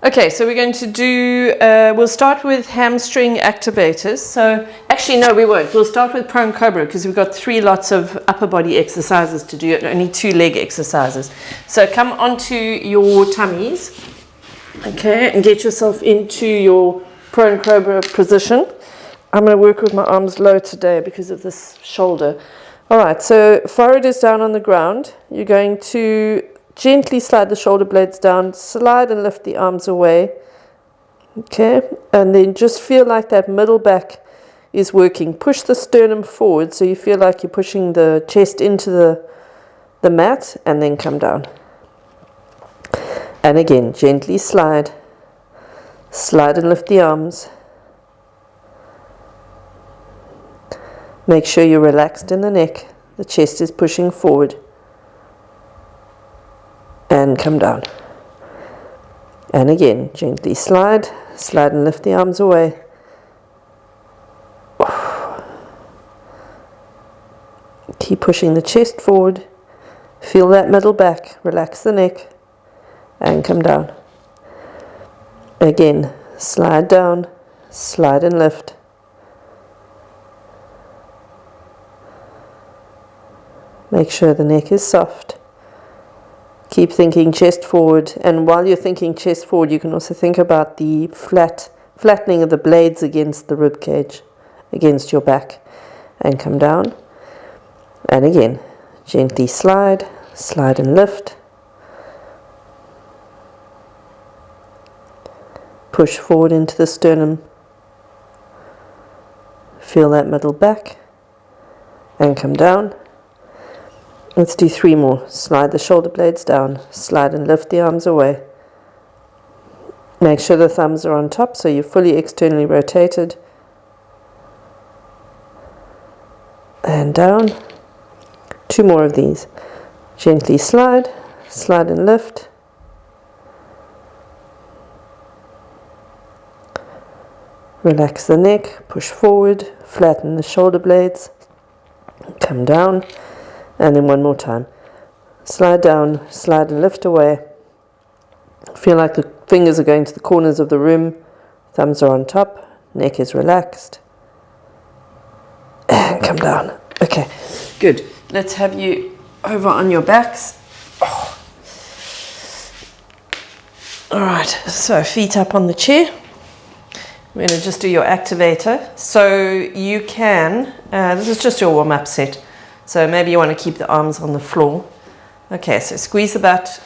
Okay, so we're going to do, we'll start with hamstring activators. So actually, no, we won't. We'll start with prone cobra because we've got 3 lots of upper body exercises to do, only 2 leg exercises. So come onto your tummies, okay, and get yourself into your prone cobra position. I'm going to work with my arms low today because of this shoulder. All right, so forehead is down on the ground. You're going to gently slide the shoulder blades down, slide and lift the arms away. Okay, and then just feel like that middle back is working. Push the sternum forward so you feel like you're pushing the chest into the mat, and then come down. And again, gently slide. Slide and lift the arms. Make sure you're relaxed in the neck. The chest is pushing forward. And come down. And again, gently slide. Slide and lift the arms away. Keep pushing the chest forward. Feel that middle back. Relax the neck. And come down. Again, slide down. Slide and lift. Make sure the neck is soft. Keep thinking chest forward, and while you're thinking chest forward, you can also think about the flattening of the blades against the rib cage, against your back, and come down. And again, gently slide, slide and lift. Push forward into the sternum. Feel that middle back, and come down. Let's do 3 more. Slide the shoulder blades down. Slide and lift the arms away. Make sure the thumbs are on top so you're fully externally rotated. And down. 2 more of these. Gently slide. Slide and lift. Relax the neck. Push forward. Flatten the shoulder blades. Come down. And then 1 more time. Slide down, slide and lift away. Feel like the fingers are going to the corners of the room. Thumbs are on top. Neck is relaxed. And come down. Okay, good. Let's have you over on your backs. Oh. All right, so feet up on the chair. We're going to just do your activator. So you can, this is just your warm-up set. So maybe you want to keep the arms on the floor. Okay, so squeeze the butt.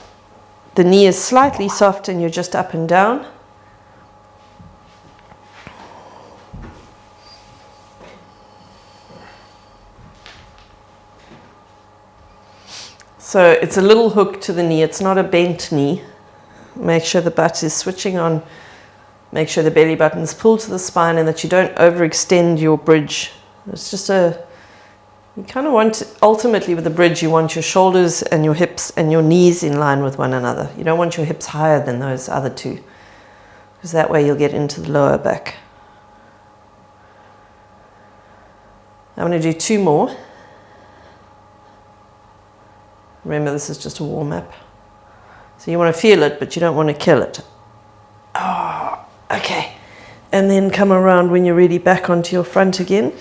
The knee is slightly soft and you're just up and down. So it's a little hook to the knee. It's not a bent knee. Make sure the butt is switching on. Make sure the belly button is pulled to the spine and that you don't overextend your bridge. It's just you kind of want, ultimately with the bridge, you want your shoulders and your hips and your knees in line with one another. You don't want your hips higher than those other 2, because that way you'll get into the lower back. I'm going to do 2 more. Remember, this is just a warm-up. So you want to feel it, but you don't want to kill it. Oh, okay. And then come around when you're ready back onto your front again.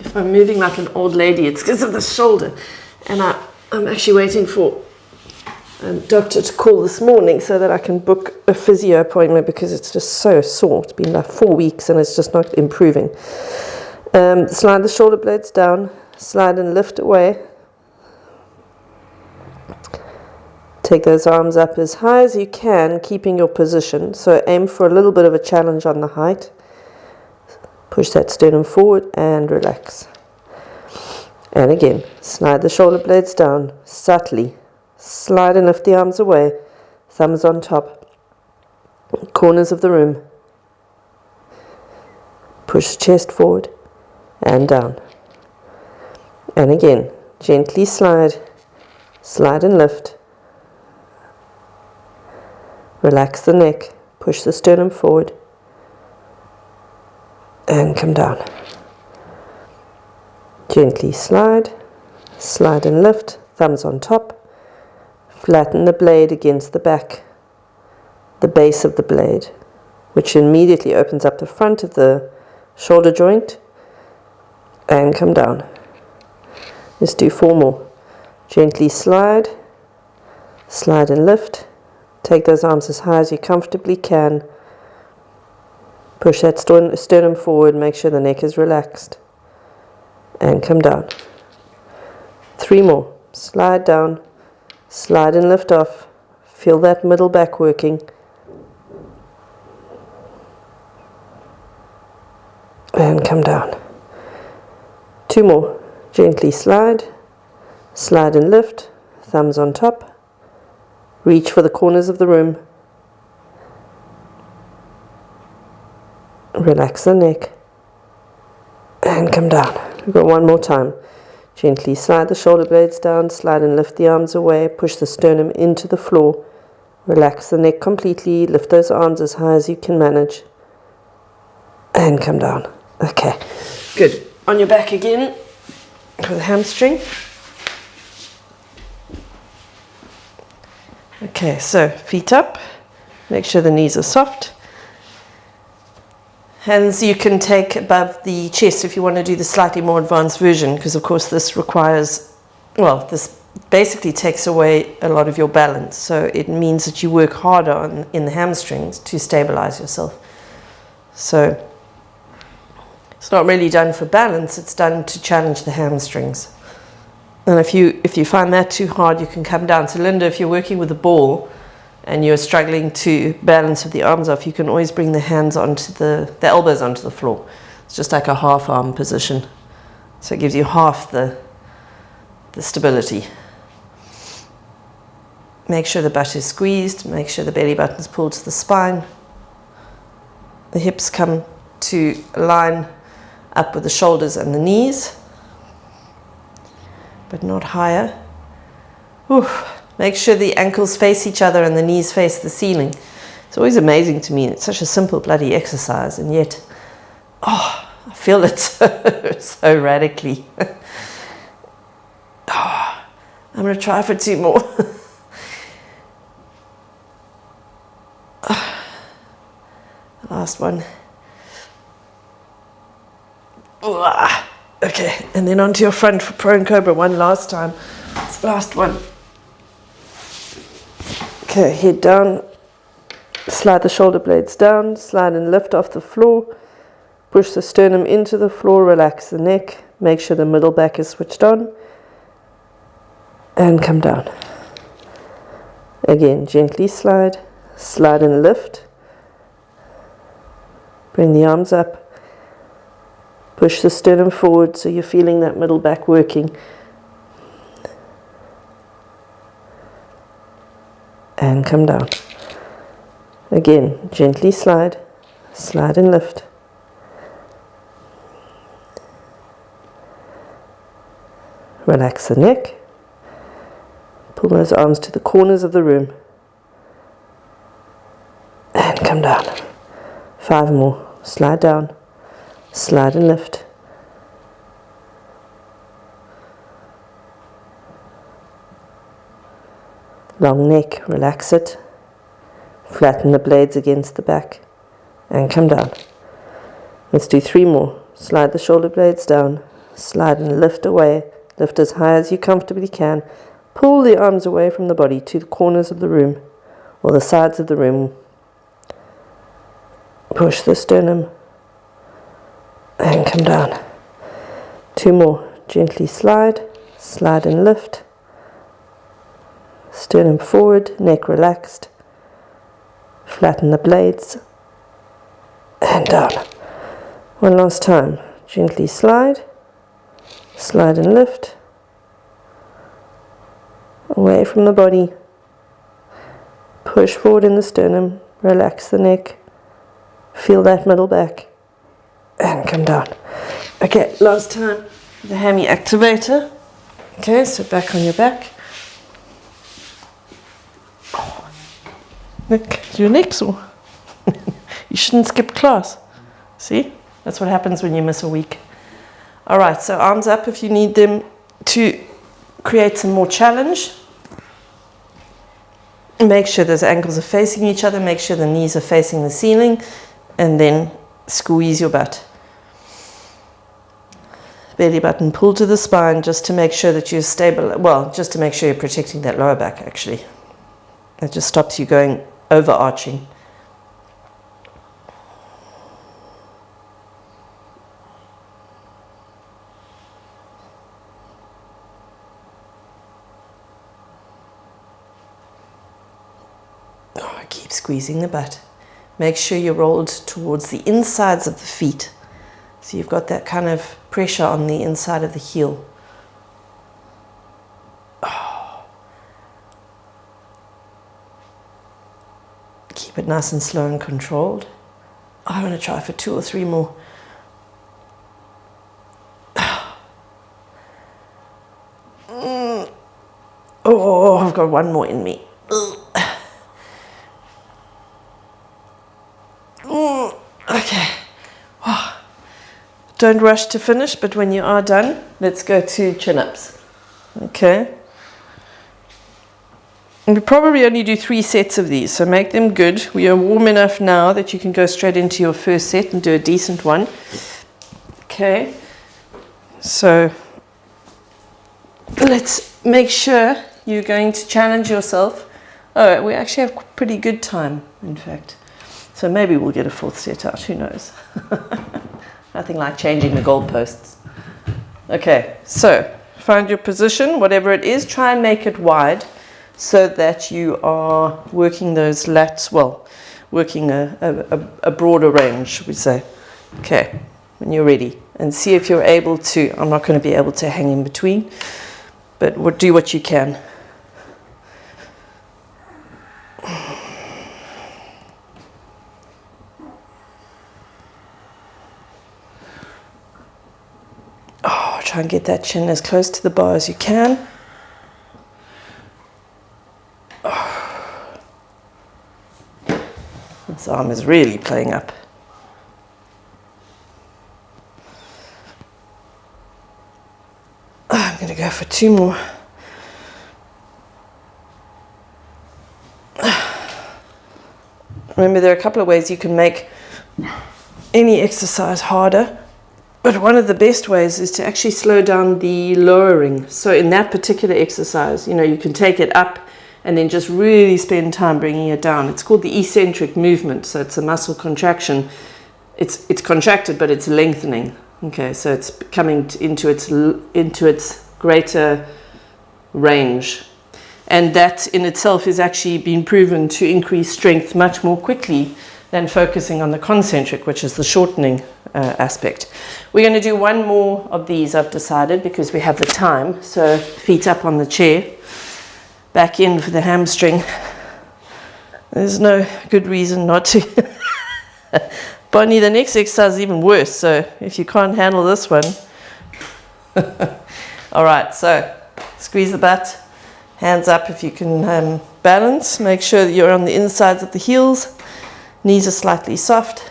If I'm moving like an old lady, it's because of the shoulder. And I'm actually waiting for a doctor to call this morning so that I can book a physio appointment because it's just so sore. It's been like 4 weeks and it's just not improving. Slide the shoulder blades down. Slide and lift away. Take those arms up as high as you can, keeping your position. So aim for a little bit of a challenge on the height. Push that sternum forward and relax. And again, slide the shoulder blades down subtly. Slide and lift the arms away. Thumbs on top. Corners of the room. Push the chest forward and down. And again, gently slide. Slide and lift. Relax the neck. Push the sternum forward. And come down. Gently slide, slide and lift, thumbs on top, flatten the blade against the back, the base of the blade, which immediately opens up the front of the shoulder joint, and come down. Let's do 4 more. Gently slide, slide and lift, take those arms as high as you comfortably can, push that sternum forward, make sure the neck is relaxed, and come down. 3 more. Slide down, slide and lift off, feel that middle back working, and come down. 2 more. Gently slide, slide and lift, thumbs on top, reach for the corners of the room, relax the neck, and come down. We've got 1 more time. Gently slide the shoulder blades down, slide and lift the arms away, push the sternum into the floor, relax the neck completely, lift those arms as high as you can manage, and come down. Okay, good. On your back again for the hamstring. Okay, so feet up, make sure the knees are soft. Hands you can take above the chest if you want to do the slightly more advanced version, because of course this requires, well, this basically takes away a lot of your balance. So it means that you work harder in the hamstrings to stabilize yourself. So it's not really done for balance, it's done to challenge the hamstrings. And if you find that too hard, you can come down. So Linda, if you're working with a ball and you're struggling to balance with the arms off, you can always bring the hands onto the elbows onto the floor. It's just like a half arm position. So it gives you half the stability. Make sure the butt is squeezed, make sure the belly button is pulled to the spine. The hips come to line up with the shoulders and the knees, but not higher. Oof. Make sure the ankles face each other and the knees face the ceiling. It's always amazing to me. It's such a simple bloody exercise, and yet, I feel it so radically. I'm going to try for 2 more. Last one. Okay, and then onto your front for prone cobra. One last time. It's the last one. Okay, head down, slide the shoulder blades down, slide and lift off the floor, push the sternum into the floor, relax the neck, make sure the middle back is switched on, and come down. Again, gently slide, slide and lift, bring the arms up, push the sternum forward so you're feeling that middle back working. And come down. Again, gently slide, slide and lift. Relax the neck. Pull those arms to the corners of the room. And come down. 5 more. Slide down, slide and lift. Long neck, relax it. Flatten the blades against the back and come down. Let's do 3 more. Slide the shoulder blades down, slide and lift away. Lift as high as you comfortably can. Pull the arms away from the body to the corners of the room or the sides of the room. Push the sternum and come down. 2 more. Gently slide, slide and lift. Sternum forward, neck relaxed. Flatten the blades and down. 1 last time. Gently slide, slide and lift. Away from the body. Push forward in the sternum, relax the neck. Feel that middle back and come down. Okay, last time. The hammy activator. Okay, so back on your back. Nick, your neck sore. You shouldn't skip class. See? That's what happens when you miss a week. Alright, so arms up if you need them to create some more challenge. Make sure those ankles are facing each other, make sure the knees are facing the ceiling, and then squeeze your butt. Belly button pull to the spine just to make sure that you're stable, well, just to make sure you're protecting that lower back actually. That just stops you going overarching. Oh, keep squeezing the butt. Make sure you're rolled towards the insides of the feet. So you've got that kind of pressure on the inside of the heel. Oh. Keep it nice and slow and controlled. Oh, I'm going to try for 2 or 3 more. Oh, I've got 1 more in me. Okay. Oh. Don't rush to finish, but when you are done, let's go to chin-ups. Okay. And we probably only do 3 sets of these, so make them good. We are warm enough now that you can go straight into your first set and do a decent one. Okay. So let's make sure you're going to challenge yourself. Oh, we actually have pretty good time, in fact. So maybe we'll get a 4th set out, who knows. Nothing like changing the goalposts. Okay, so find your position, whatever it is, try and make it wide so that you are working those lats, well, working a broader range, should we say. Okay, when you're ready. And see if you're able to, I'm not going to be able to hang in between, but do what you can. Try and get that chin as close to the bar as you can. Oh. This arm is really playing up. I'm going to go for 2 more. Remember, there are a couple of ways you can make any exercise harder. But one of the best ways is to actually slow down the lowering. So in that particular exercise, you know, you can take it up and then just really spend time bringing it down. It's called the eccentric movement. So it's a muscle contraction. It's contracted, but it's lengthening. Okay, so it's coming into its greater range. And that in itself is actually been proven to increase strength much more quickly than focusing on the concentric, which is the shortening aspect. We're going to do 1 more of these, I've decided, because we have the time. So feet up on the chair, back in for the hamstring. There's no good reason not to. Bonnie, the next exercise is even worse, so if you can't handle this one. All right, so squeeze the butt, hands up if you can balance. Make sure that you're on the insides of the heels. Knees are slightly soft.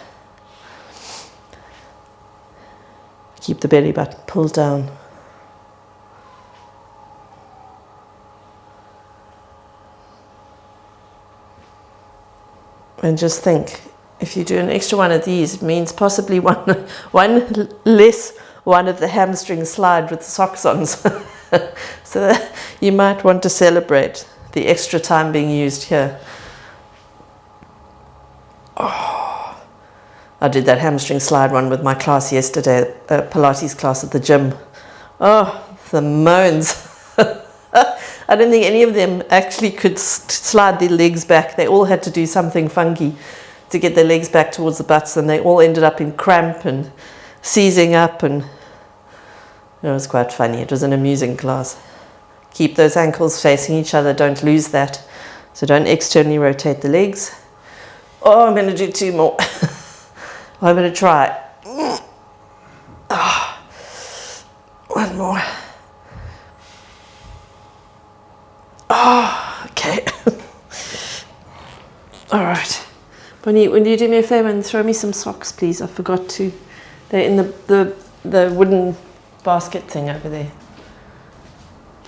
Keep the belly button pulled down. And just think, if you do an extra one of these, it means possibly one less one of the hamstring slide with the socks on. So that you might want to celebrate the extra time being used here. Oh, I did that hamstring slide one with my class yesterday, a Pilates class at the gym. Oh, the moans. I don't think any of them actually could slide their legs back. They all had to do something funky to get their legs back towards the butts, and they all ended up in cramp and seizing up, and it was quite funny. It was an amusing class. Keep those ankles facing each other. Don't lose that. So don't externally rotate the legs. Oh, I'm going to do 2 more. I'm going to try. Oh, 1 more. Oh, okay. All right. Bonnie, will you do me a favor and throw me some socks, please? I forgot to. They're in the wooden basket thing over there.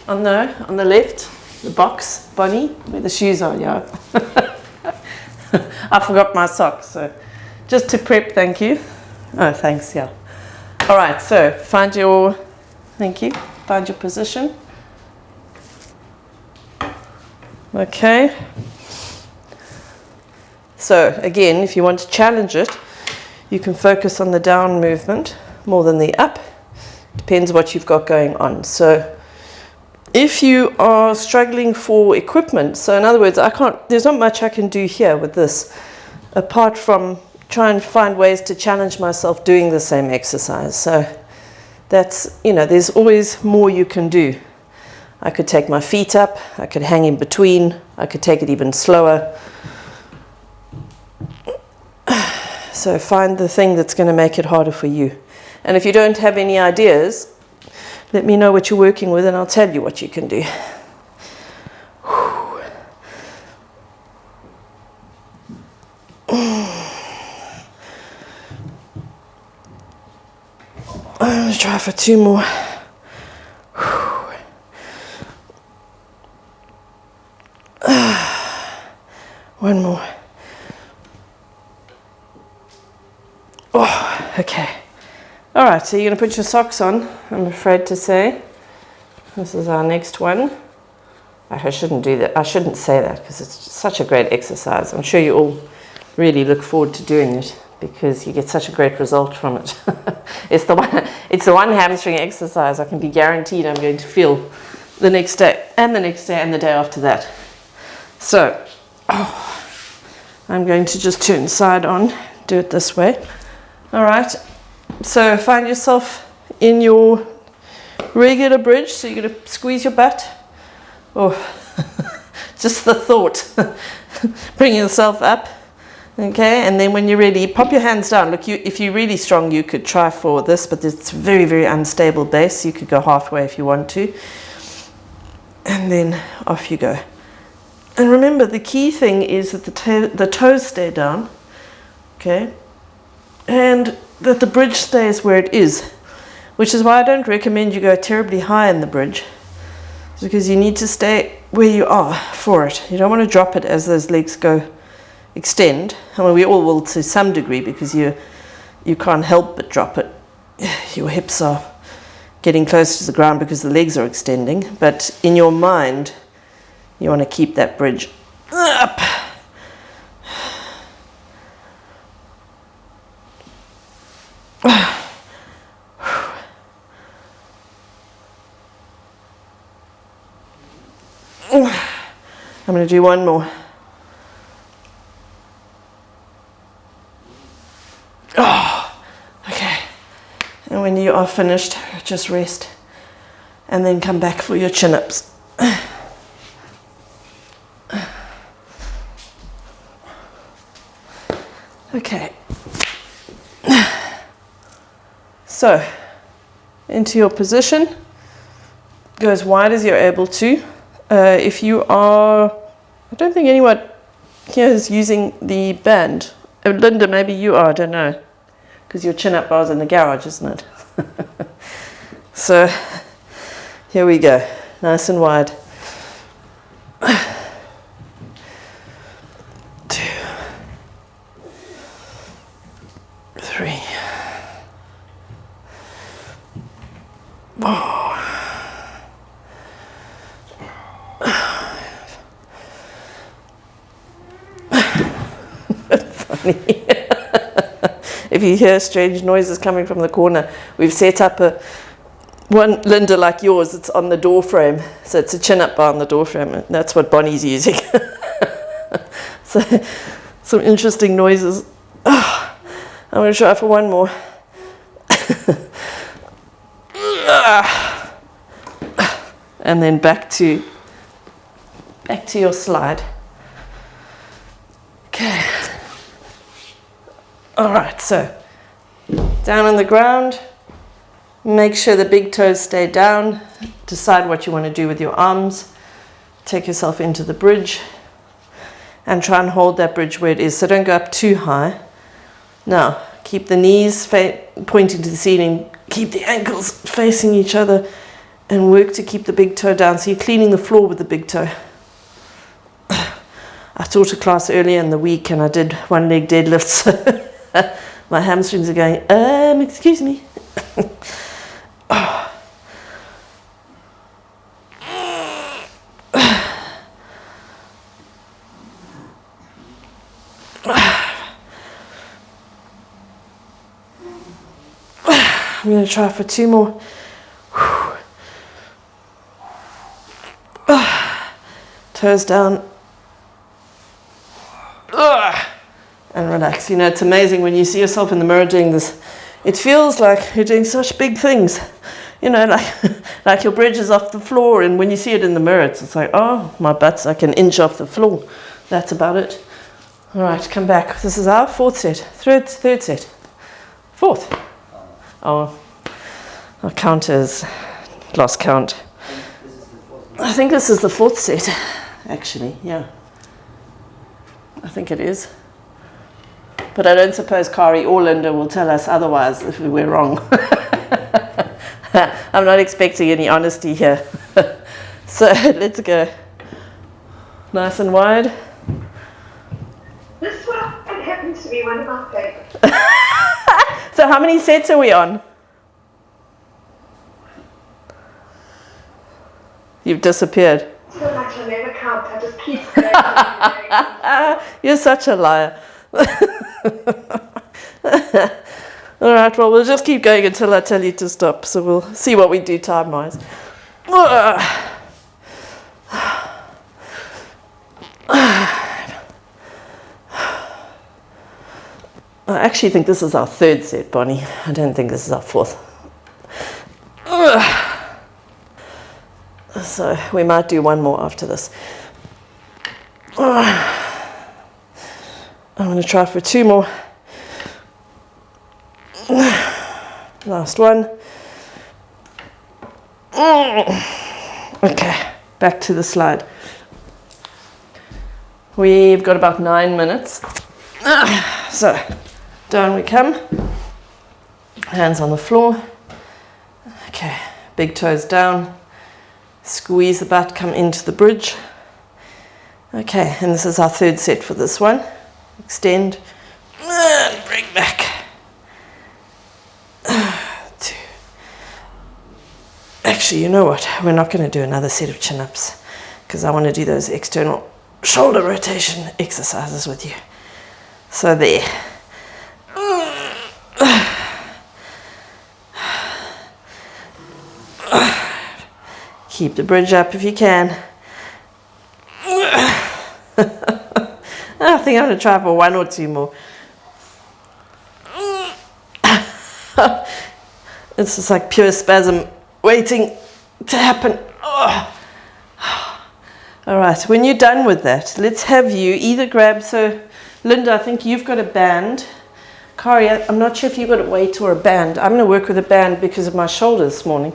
On the left, the box, Bonnie, where the shoes are, yeah. I forgot my socks, so just to prep, thank you. Oh, thanks, yeah. All right, so find your position. Okay. So again, if you want to challenge it, you can focus on the down movement more than the up. Depends what you've got going on. So if you are struggling for equipment, so in other words, there's not much I can do here with this, apart from try and find ways to challenge myself doing the same exercise. So that's, there's always more you can do. I could take my feet up, I could hang in between, I could take it even slower. So find the thing that's going to make it harder for you. And if you don't have any ideas, let me know what you're working with and I'll tell you what you can do. I'm going to try for 2 more. One more. Oh, okay. All right, so you're going to put your socks on, I'm afraid to say. This is our next one. I shouldn't do that. I shouldn't say that because it's such a great exercise. I'm sure you all really look forward to doing it because you get such a great result from it. It's the one hamstring exercise I can be guaranteed I'm going to feel the next day and the next day and the day after that. So, I'm going to just turn side on, do it this way. All right, so find yourself in your regular bridge. So you're going to squeeze your butt. Oh, just the thought. Bring yourself up. Okay, and then when you're ready, pop your hands down. Look, if you're really strong, you could try for this, but it's very, very unstable base. You could go halfway if you want to. And then off you go. And remember, the key thing is that the toes stay down. Okay. And that the bridge stays where it is, which is why I don't recommend you go terribly high in the bridge, because you need to stay where you are for it. You don't want to drop it as those legs go extend. I mean, we all will to some degree because you can't help but drop it. Your hips are getting close to the ground because the legs are extending, but in your mind you want to keep that bridge up. I'm going to do one more. Oh, okay. And when you are finished, just rest and then come back for your chin-ups. Okay. So, into your position. Go as wide as you're able to. If you are, I don't think anyone here is using the band. Oh, Linda, maybe you are, I don't know. Because your chin-up bar's in the garage, isn't it? So, here we go. Nice and wide. 2, 3, 4. If you hear strange noises coming from the corner, we've set up one, Linda, like yours, it's on the door frame. So it's a chin-up bar on the door frame. And that's what Bonnie's using. So some interesting noises. Oh, I'm going to try for one more. And then back to your slide. Okay. All right, so down on the ground, make sure the big toes stay down. Decide what you want to do with your arms. Take yourself into the bridge and try and hold that bridge where it is. So don't go up too high. Now, keep the knees pointing to the ceiling. Keep the ankles facing each other and work to keep the big toe down. So you're cleaning the floor with the big toe. I taught a class earlier in the week and I did one leg deadlifts. My hamstrings are going, excuse me. I'm going to try for 2 more. Toes down. And relax. You know, it's amazing when you see yourself in the mirror doing this. It feels like you're doing such big things. You know, like your bridge is off the floor, and when you see it in the mirror, it's like, oh, my butt's like an inch off the floor. That's about it. All right, come back. This is our 4th set. Third set. 4th. Oh, our count is lost count. I think this is the 4th set, actually, yeah. I think it is. But I don't suppose Kari or Linda will tell us otherwise if we're wrong. I'm not expecting any honesty here. So let's go. Nice and wide. This one happens to be one of my favorites. So how many sets are we on? You've disappeared. So much I never count. I just keep going. You're such a liar. All right, well, we'll just keep going until I tell you to stop. So we'll see what we do time-wise. I actually think this is our 3rd set, Bonnie. I don't think this is our 4th. So we might do one more after this. I'm going to try for 2 more. Last one. Okay, back to the slide. We've got about 9 minutes. So down we come. Hands on the floor. Okay, big toes down. Squeeze the butt, come into the bridge. Okay, and this is our 3rd set for this one. Extend and bring back. 2. Actually, you know what? We're not going to do another set of chin-ups because I want to do those external shoulder rotation exercises with you. So there. Keep the bridge up if you can. I think I'm going to try for 1 or 2 more. It's just like pure spasm waiting to happen. Oh. All right, when you're done with that, let's have you either grab, so Linda, I think you've got a band. Kari, I'm not sure if you've got a weight or a band. I'm going to work with a band because of my shoulder this morning.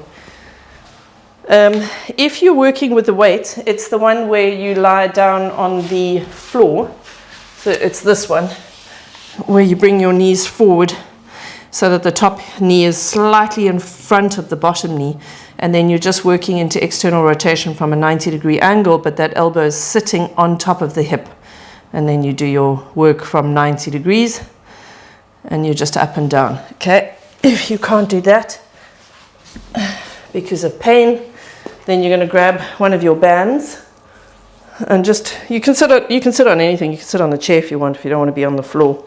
If you're working with the weight, it's the one where you lie down on the floor. So it's this one, where you bring your knees forward so that the top knee is slightly in front of the bottom knee. And then you're just working into external rotation from a 90-degree angle, but that elbow is sitting on top of the hip. And then you do your work from 90 degrees, and you're just up and down, okay? If you can't do that because of pain, then you're going to grab one of your bands and just, you can sit on anything. You can sit on the chair if you want, if you don't want to be on the floor.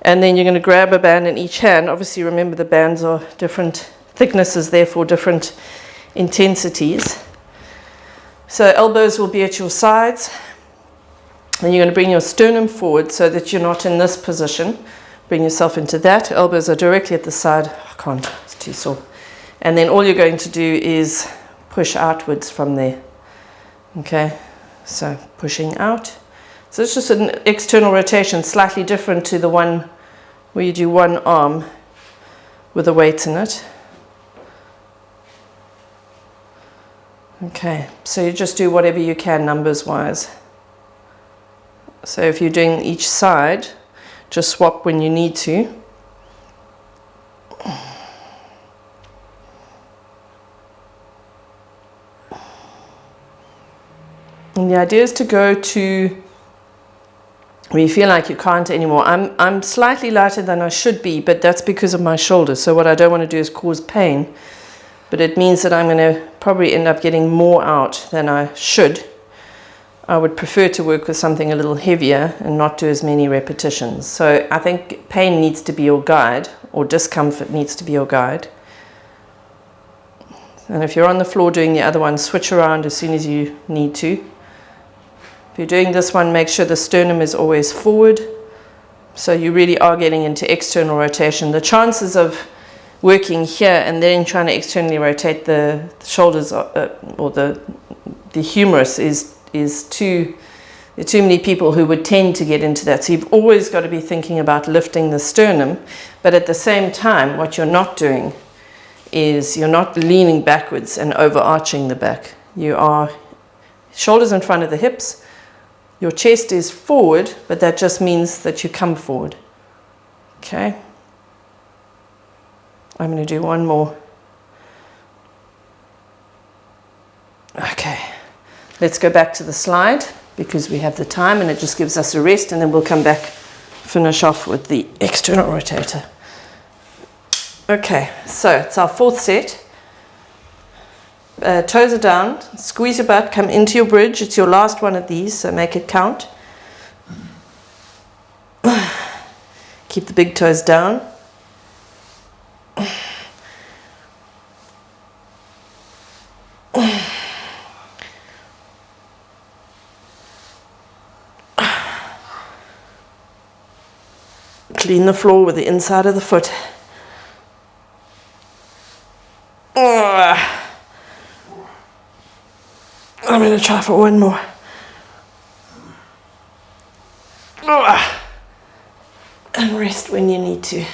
And then you're going to grab a band in each hand. Obviously, remember the bands are different thicknesses, therefore different intensities. So elbows will be at your sides. And you're going to bring your sternum forward so that you're not in this position. Bring yourself into that. Elbows are directly at the side. I can't, it's too sore. And then all you're going to do is push outwards from there. Okay, so pushing out. So it's just an external rotation, slightly different to the one where you do one arm with a weight in it. Okay, so you just do whatever you can numbers wise. So if you're doing each side, just swap when you need to. . And the idea is to go to where you feel like you can't anymore. I'm slightly lighter than I should be, but that's because of my shoulder. So what I don't want to do is cause pain, but it means that I'm going to probably end up getting more out than I should. I would prefer to work with something a little heavier and not do as many repetitions. So I think pain needs to be your guide, or discomfort needs to be your guide. And if you're on the floor doing the other one, switch around as soon as you need to. If you're doing this one, make sure the sternum is always forward. So you really are getting into external rotation. The chances of working here and then trying to externally rotate the shoulders or the humerus is too many people who would tend to get into that. So you've always got to be thinking about lifting the sternum, but at the same time, what you're not doing is you're not leaning backwards and overarching the back. You are shoulders in front of the hips. Your chest is forward, but that just means that you come forward. Okay. I'm going to do one more. Okay. Let's go back to the slide because we have the time and it just gives us a rest, and then we'll come back, finish off with the external rotator. Okay, so it's our fourth set. Toes are down, squeeze your butt, come into your bridge. It's your last one of these, so make it count. Keep the big toes down. Clean the floor with the inside of the foot. I'm going to try for one more. And rest when you need to.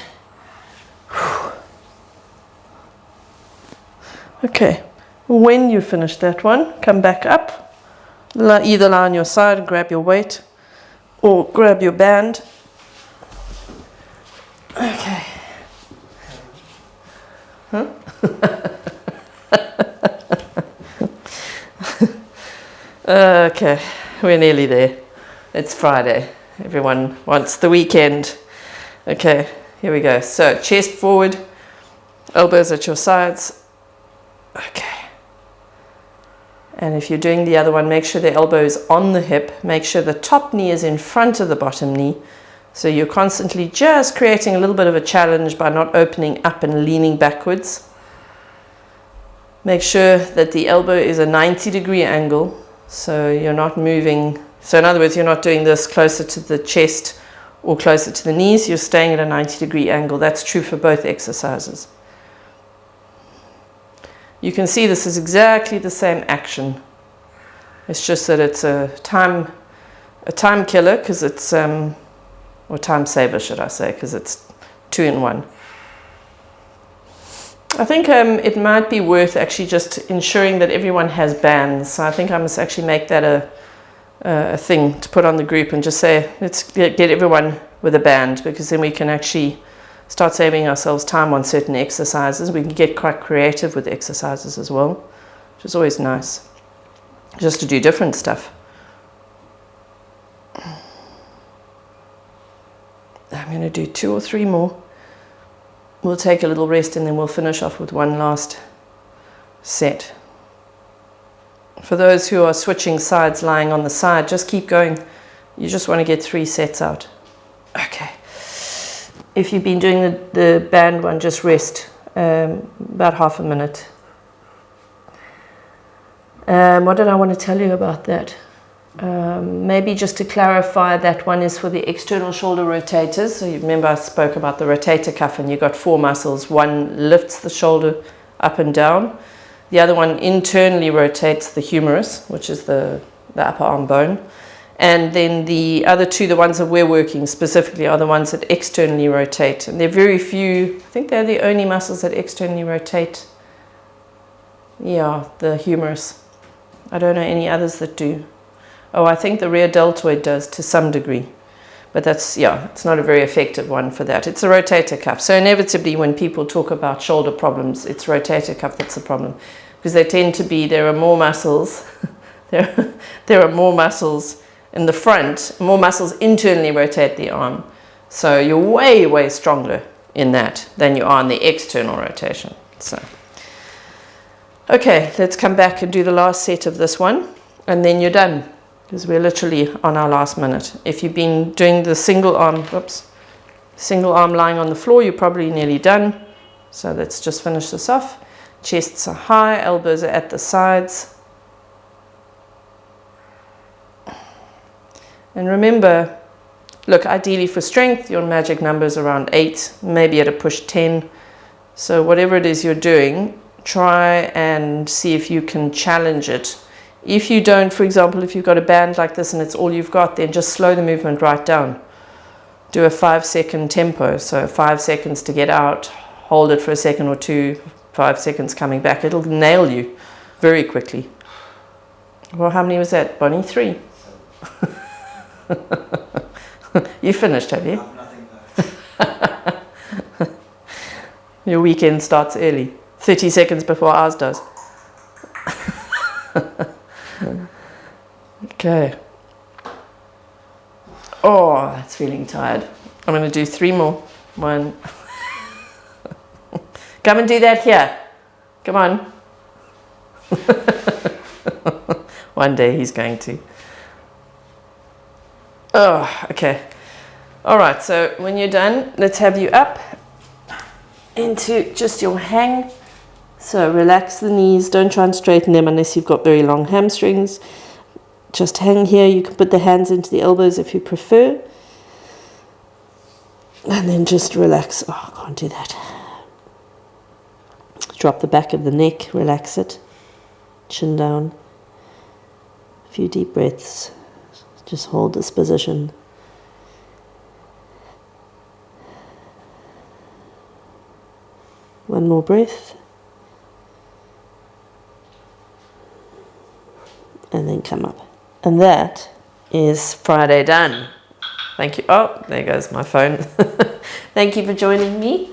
Okay, when you finish that one, come back up. Either lie on your side and grab your weight, or grab your band. Okay. Huh? Okay, we're nearly there. It's Friday. Everyone wants the weekend. Okay, here we go. So chest forward, elbows at your sides. Okay. And if you're doing the other one, make sure the elbow is on the hip. Make sure the top knee is in front of the bottom knee. So you're constantly just creating a little bit of a challenge by not opening up and leaning backwards. Make sure that the elbow is a 90-degree angle, so you're not moving. So in other words, you're not doing this closer to the chest or closer to the knees. You're staying at a 90-degree angle. That's true for both exercises. You can see this is exactly the same action. It's just that it's a time killer because it's or time saver, should I say, because it's 2 in 1. I think it might be worth actually just ensuring that everyone has bands. So I think I must actually make that a thing to put on the group and just say, let's get everyone with a band, because then we can actually start saving ourselves time on certain exercises. We can get quite creative with exercises as well, which is always nice, just to do different stuff. I'm going to do 2 or 3 more. We'll take a little rest and then we'll finish off with one last set. For those who are switching sides, lying on the side, just keep going. You just want to get 3 sets out. Okay. If you've been doing the band one, just rest about half a minute. What did I want to tell you about that? Maybe just to clarify, that one is for the external shoulder rotators. So you remember I spoke about the rotator cuff, and you've got 4 muscles. One lifts the shoulder up and down. The other one internally rotates the humerus, which is the upper arm bone. And then the other 2, the ones that we're working specifically, are the ones that externally rotate. And they're very few. I think they're the only muscles that externally rotate. Yeah, the humerus. I don't know any others that do. Oh, I think the rear deltoid does to some degree. But that's, yeah, it's not a very effective one for that. It's a rotator cuff. So inevitably when people talk about shoulder problems, it's rotator cuff that's the problem. Because they tend to be, there are more muscles there are more muscles in the front, more muscles internally rotate the arm. So you're way, way stronger in that than you are in the external rotation. So, okay, let's come back and do the last set of this one, and then you're done, because we're literally on our last minute. If you've been doing the single arm lying on the floor, you're probably nearly done. So let's just finish this off. Chests are high, elbows are at the sides. And remember, look, ideally for strength, your magic number is around 8, maybe at a push 10. So whatever it is you're doing, try and see if you can challenge it. If you don't, for example, if you've got a band like this and it's all you've got, then just slow the movement right down. Do a 5-second tempo, so 5 seconds to get out, hold it for a second or two, 5 seconds coming back. It'll nail you very quickly. Well, how many was that, Bonnie? 3? You finished, have you? Nothing left. Your weekend starts early, 30 seconds before ours does. Okay. Oh, that's feeling tired. I'm going to do 3 more. 1. Come and do that here. Come on. One day he's going to. Oh, okay. All right, so when you're done, let's have you up into just your hang. So relax the knees. Don't try and straighten them unless you've got very long hamstrings. Just hang here. You can put the hands into the elbows if you prefer. And then just relax. Oh, I can't do that. Drop the back of the neck. Relax it. Chin down. A few deep breaths. Just hold this position. One more breath. And then come up. And that is Friday done. Thank you. Oh, there goes my phone. Thank you for joining me.